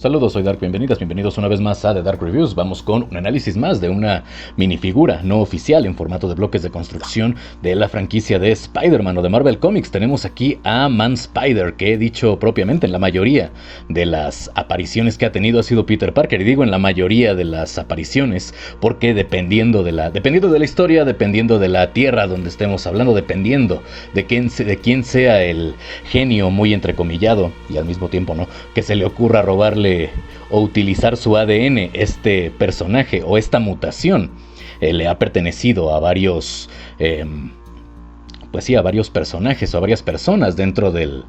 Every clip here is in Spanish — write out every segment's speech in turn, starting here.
Saludos, soy Dark, bienvenidos una vez más a The Dark Reviews. Vamos con un análisis más de una minifigura no oficial en formato de bloques de construcción de la franquicia de Spider-Man o de Marvel Comics. Tenemos aquí a Man-Spider, que he dicho propiamente en la mayoría de las apariciones que ha tenido ha sido Peter Parker. Y digo en la mayoría de las apariciones porque dependiendo de la historia, dependiendo de la tierra donde estemos hablando, dependiendo de quién sea el genio muy entrecomillado y al mismo tiempo no, que se le ocurra robarle o utilizar su ADN, este personaje o esta mutación le ha pertenecido a varios a varios personajes o a varias personas dentro del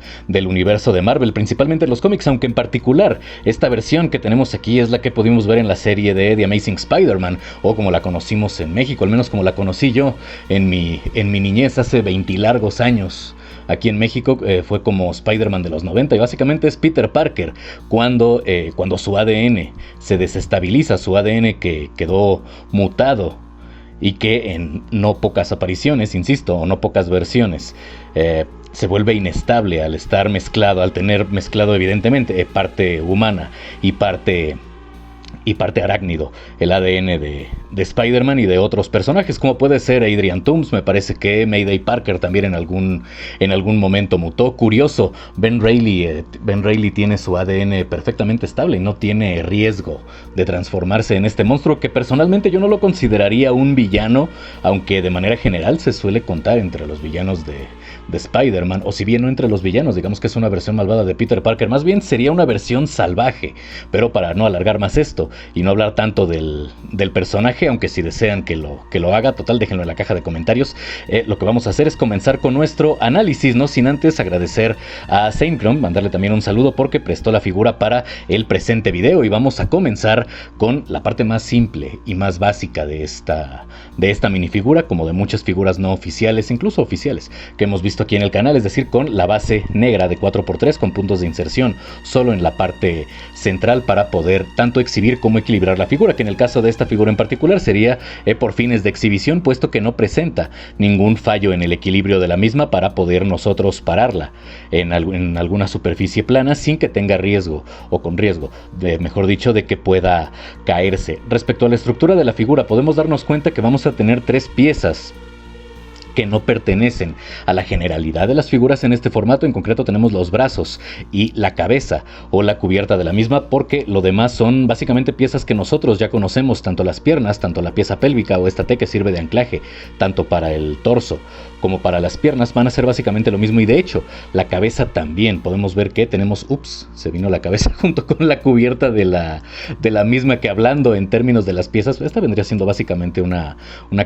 universo de Marvel, principalmente en los cómics, aunque en particular esta versión que tenemos aquí es la que pudimos ver en la serie de The Amazing Spider-Man, o como la conocimos en México, al menos como la conocí yo en mi niñez hace 20 largos años. Aquí en México fue como Spider-Man de los 90 y básicamente es Peter Parker cuando su ADN se desestabiliza, su ADN que quedó mutado y que en no pocas apariciones, insisto, o no pocas versiones, se vuelve inestable al estar mezclado, al tener mezclado evidentemente parte humana y parte arácnido, el ADN de Spider-Man y de otros personajes, como puede ser Adrian Toomes. Me parece que Mayday Parker también en algún momento mutó. Curioso, Ben Reilly tiene su ADN perfectamente estable y no tiene riesgo de transformarse en este monstruo, que personalmente yo no lo consideraría un villano, aunque de manera general se suele contar entre los villanos de Spider-Man, o si bien no entre los villanos, digamos que es una versión malvada de Peter Parker, más bien sería una versión salvaje. Pero para no alargar más esto y no hablar tanto del personaje, aunque si desean que lo haga, total, déjenlo en la caja de comentarios. Lo que vamos a hacer es comenzar con nuestro análisis, no sin antes agradecer a Saincron, mandarle también un saludo porque prestó la figura para el presente video, y vamos a comenzar con la parte más simple y más básica de esta minifigura, como de muchas figuras no oficiales, incluso oficiales, que hemos visto aquí en el canal, es decir, con la base negra de 4x3 con puntos de inserción solo en la parte central para poder tanto exhibir como equilibrar la figura, que en el caso de esta figura en particular sería por fines de exhibición, puesto que no presenta ningún fallo en el equilibrio de la misma para poder nosotros pararla en alguna superficie plana sin que tenga riesgo, o con riesgo, mejor dicho, de que pueda caerse. Respecto a la estructura de la figura, podemos darnos cuenta que vamos a tener tres piezas que no pertenecen a la generalidad de las figuras en este formato. En concreto tenemos los brazos y la cabeza o la cubierta de la misma, porque lo demás son básicamente piezas que nosotros ya conocemos, tanto las piernas, tanto la pieza pélvica o esta T que sirve de anclaje, tanto para el torso como para las piernas, van a ser básicamente lo mismo. Y de hecho la cabeza también podemos ver que tenemos, se vino la cabeza junto con la cubierta de la misma, que hablando en términos de las piezas, esta vendría siendo básicamente una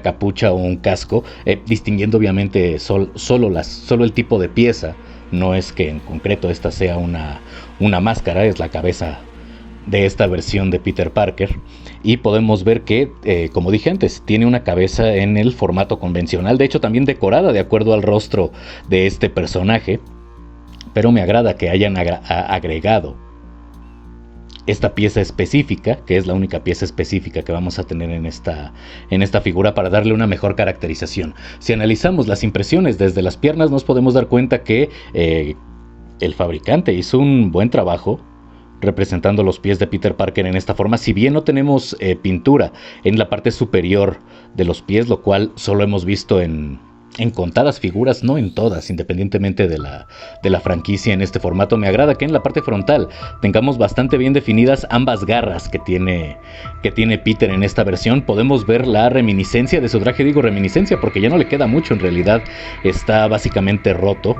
capucha o un casco, distinguiendo obviamente solo el tipo de pieza. No es que en concreto esta sea una máscara, es la cabeza de esta versión de Peter Parker, y podemos ver que, como dije antes, tiene una cabeza en el formato convencional, de hecho también decorada de acuerdo al rostro de este personaje, pero me agrada que hayan agregado esta pieza específica, que es la única pieza específica que vamos a tener en esta figura, para darle una mejor caracterización. Si analizamos las impresiones desde las piernas, nos podemos dar cuenta que el fabricante hizo un buen trabajo representando los pies de Peter Parker en esta forma. Si bien no tenemos pintura en la parte superior de los pies, lo cual solo hemos visto en contadas figuras, no en todas, independientemente de la franquicia en este formato, me agrada que en la parte frontal tengamos bastante bien definidas ambas garras que tiene Peter en esta versión. Podemos ver la reminiscencia de su traje, digo reminiscencia porque ya no le queda mucho, en realidad está básicamente roto.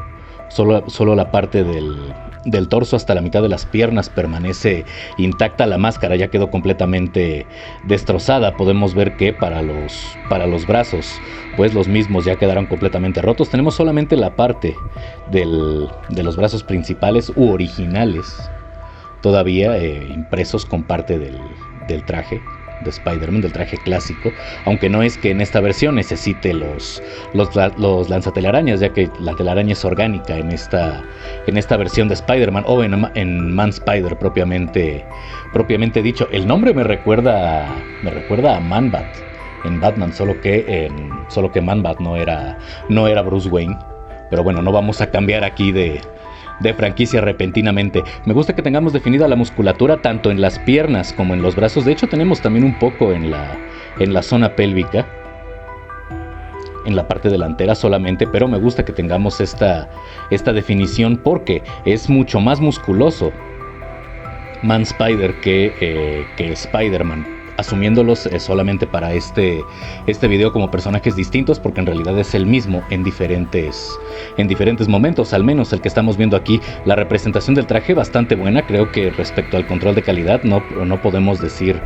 Solo la parte del torso hasta la mitad de las piernas permanece intacta. La máscara ya quedó completamente destrozada. Podemos ver que para los brazos, pues los mismos ya quedaron completamente rotos. Tenemos solamente la parte de los brazos principales u originales todavía impresos con parte del traje de Spider-Man, del traje clásico, aunque no es que en esta versión necesite los lanzatelarañas, ya que la telaraña es orgánica en esta versión de Spider-Man, o en Man-Spider propiamente dicho. El nombre me recuerda a Man-Bat en Batman, solo que Man-Bat no era Bruce Wayne. Pero bueno, no vamos a cambiar aquí de de franquicia repentinamente. Me gusta que tengamos definida la musculatura tanto en las piernas como en los brazos. De hecho, tenemos también un poco en la zona pélvica, en la parte delantera solamente, pero me gusta que tengamos esta definición porque es mucho más musculoso Man Spider que Spider-Man, asumiéndolos solamente para este video como personajes distintos, porque en realidad es el mismo en diferentes momentos. Al menos el que estamos viendo aquí, la representación del traje bastante buena. Creo que respecto al control de calidad no podemos decir,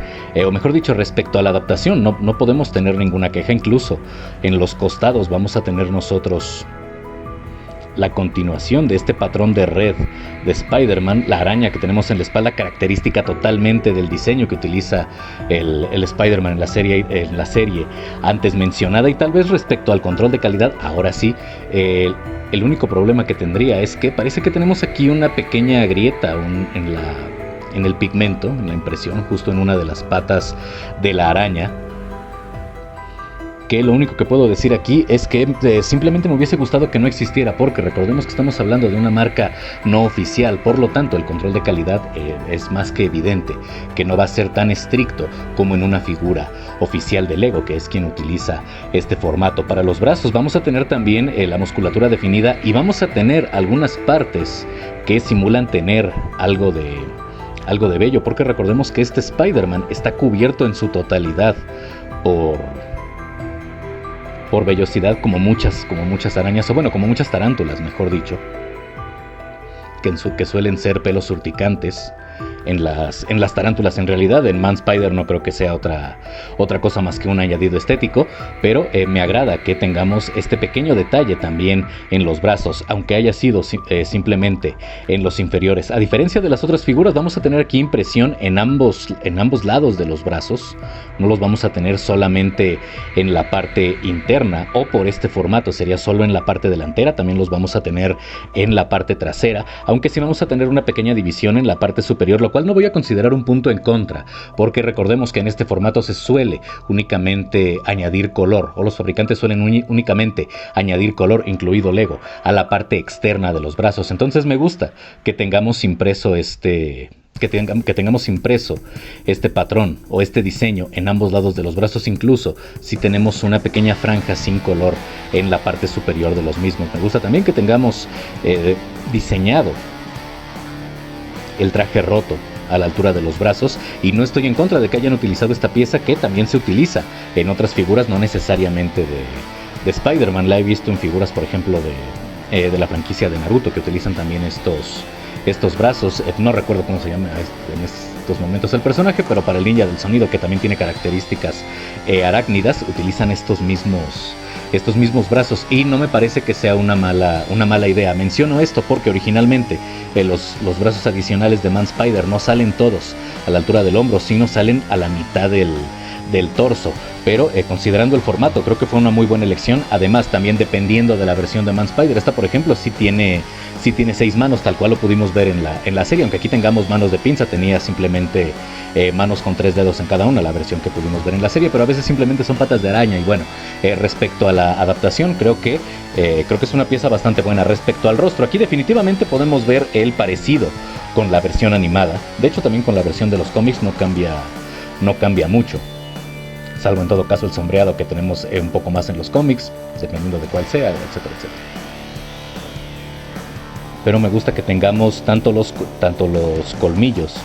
o mejor dicho, respecto a la adaptación no podemos tener ninguna queja. Incluso en los costados vamos a tener nosotros la continuación de este patrón de red de Spider-Man, la araña que tenemos en la espalda, característica totalmente del diseño que utiliza el Spider-Man en la serie antes mencionada. Y tal vez respecto al control de calidad, ahora sí, el único problema que tendría es que parece que tenemos aquí una pequeña grieta en el pigmento, en la impresión, justo en una de las patas de la araña. Que lo único que puedo decir aquí es que simplemente me hubiese gustado que no existiera, porque recordemos que estamos hablando de una marca no oficial. Por lo tanto, el control de calidad es más que evidente que no va a ser tan estricto como en una figura oficial de Lego, que es quien utiliza este formato. Para los brazos vamos a tener también la musculatura definida, y vamos a tener algunas partes que simulan tener algo de vello, porque recordemos que este Spider-Man está cubierto en su totalidad por vellosidad, como muchas arañas, o bueno, como muchas tarántulas, mejor dicho, que suelen ser pelos urticantes en las tarántulas. En realidad en Man Spider no creo que sea otra cosa más que un añadido estético, pero me agrada que tengamos este pequeño detalle también en los brazos, aunque haya sido simplemente en los inferiores. A diferencia de las otras figuras, vamos a tener aquí impresión en ambos lados de los brazos. No los vamos a tener solamente en la parte interna, o por este formato sería solo en la parte delantera. También los vamos a tener en la parte trasera, aunque sí vamos a tener una pequeña división en la parte superior, lo cual no voy a considerar un punto en contra, porque recordemos que en este formato se suele únicamente añadir color, o los fabricantes suelen únicamente añadir color, incluido Lego, a la parte externa de los brazos. Entonces me gusta que tengamos impreso que tengamos impreso este patrón o este diseño en ambos lados de los brazos, incluso si tenemos una pequeña franja sin color en la parte superior de los mismos. Me gusta también que tengamos diseñado el traje roto a la altura de los brazos, y no estoy en contra de que hayan utilizado esta pieza, que también se utiliza en otras figuras, no necesariamente de Spider-Man. La he visto en figuras, por ejemplo, de la franquicia de Naruto, que utilizan también estos brazos. No recuerdo cómo se llama en estos momentos el personaje, pero para el ninja del sonido, que también tiene características arácnidas, utilizan estos mismos brazos, y no me parece que sea una mala idea. Menciono esto porque originalmente los brazos adicionales de Man Spider no salen todos a la altura del hombro, sino salen a la mitad del torso. Pero considerando el formato, creo que fue una muy buena elección. Además, también dependiendo de la versión de Man Spider, esta por ejemplo sí tiene 6 manos, tal cual lo pudimos ver en la serie, aunque aquí tengamos manos de pinza. Tenía simplemente manos con 3 dedos en cada una, la versión que pudimos ver en la serie, pero a veces simplemente son patas de araña. Y bueno, respecto a la adaptación, creo que es una pieza bastante buena. Respecto al rostro, aquí definitivamente podemos ver el parecido con la versión animada. De hecho, también con la versión de los cómics no cambia mucho, salvo en todo caso el sombreado que tenemos un poco más en los cómics, dependiendo de cuál sea, etcétera, etcétera. Pero me gusta que tengamos tanto los colmillos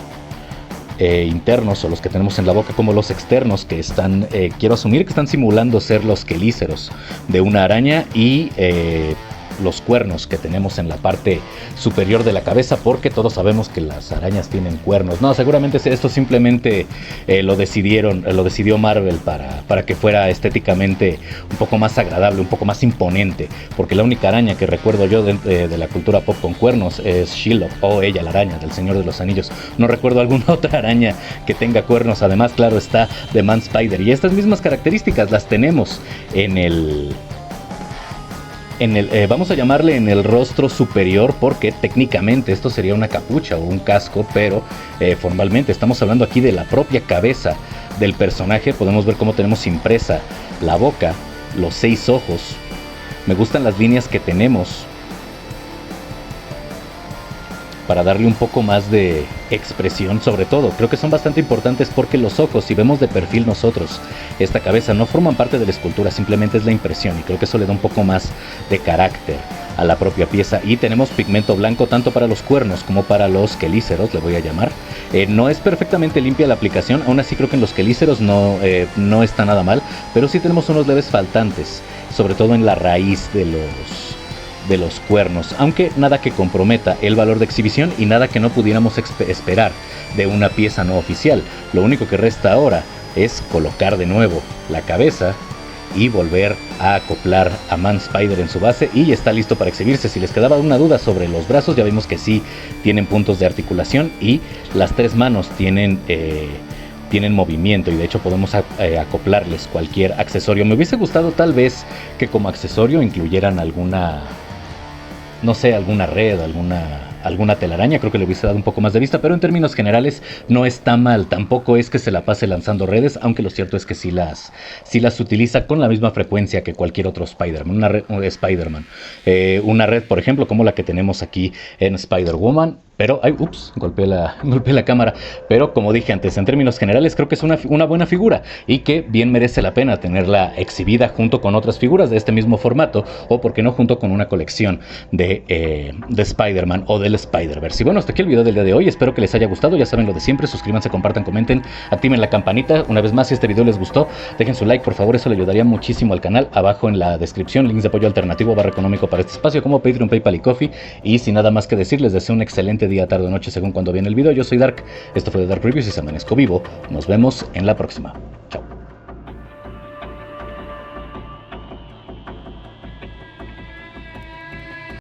internos, o los que tenemos en la boca, como los externos, que están, quiero asumir que están simulando ser los quelíceros de una araña, y los cuernos que tenemos en la parte superior de la cabeza, porque todos sabemos que las arañas tienen cuernos. No, seguramente esto simplemente lo decidió Marvel para que fuera estéticamente un poco más agradable, un poco más imponente, porque la única araña que recuerdo yo de la cultura pop con cuernos es She-Hulk, o ella, la araña del Señor de los Anillos. No recuerdo alguna otra araña que tenga cuernos. Además, claro está, de Man Spider, y estas mismas características las tenemos vamos a llamarle en el rostro superior, porque técnicamente esto sería una capucha o un casco, pero formalmente estamos hablando aquí de la propia cabeza del personaje. Podemos ver cómo tenemos impresa la boca, los 6 ojos. Me gustan las líneas que tenemos para darle un poco más de expresión. Sobre todo creo que son bastante importantes porque los ojos, si vemos de perfil nosotros esta cabeza, no forman parte de la escultura, simplemente es la impresión, y creo que eso le da un poco más de carácter a la propia pieza. Y tenemos pigmento blanco tanto para los cuernos como para los quelíceros, le voy a llamar. No es perfectamente limpia la aplicación, aún así creo que en los quelíceros no está nada mal, pero sí tenemos unos leves faltantes, sobre todo en la raíz de los cuernos, aunque nada que comprometa el valor de exhibición y nada que no pudiéramos esperar de una pieza no oficial. Lo único que resta ahora es colocar de nuevo la cabeza y volver a acoplar a Man Spider en su base, y está listo para exhibirse. Si les quedaba una duda sobre los brazos, ya vimos que sí tienen puntos de articulación y las tres manos tienen movimiento, y de hecho podemos acoplarles cualquier accesorio. Me hubiese gustado tal vez que como accesorio incluyeran alguna red, alguna telaraña. Creo que le hubiese dado un poco más de vista, pero en términos generales no está mal. Tampoco es que se la pase lanzando redes, aunque lo cierto es que sí las utiliza con la misma frecuencia que cualquier otro Spider-Man. Una red, por ejemplo, como la que tenemos aquí en Spider-Woman. Pero, golpeé la cámara. Pero como dije antes, en términos generales creo que es una buena figura y que bien merece la pena tenerla exhibida junto con otras figuras de este mismo formato, o por qué no junto con una colección de Spider-Man o del Spider-Verse. Y bueno, hasta aquí el video del día de hoy. Espero que les haya gustado. Ya saben lo de siempre: suscríbanse, compartan, comenten, activen la campanita. Una vez más, si este video les gustó, dejen su like, por favor, eso le ayudaría muchísimo al canal. Abajo en la descripción, links de apoyo alternativo / económico para este espacio, como Patreon, PayPal y Coffee. Y sin nada más que decir, les deseo un excelente día, tarde o noche, según cuando viene el video. Yo soy Dark, esto fue The Dark Reviews y San Vanesco Vivo. Nos vemos en la próxima. Chao.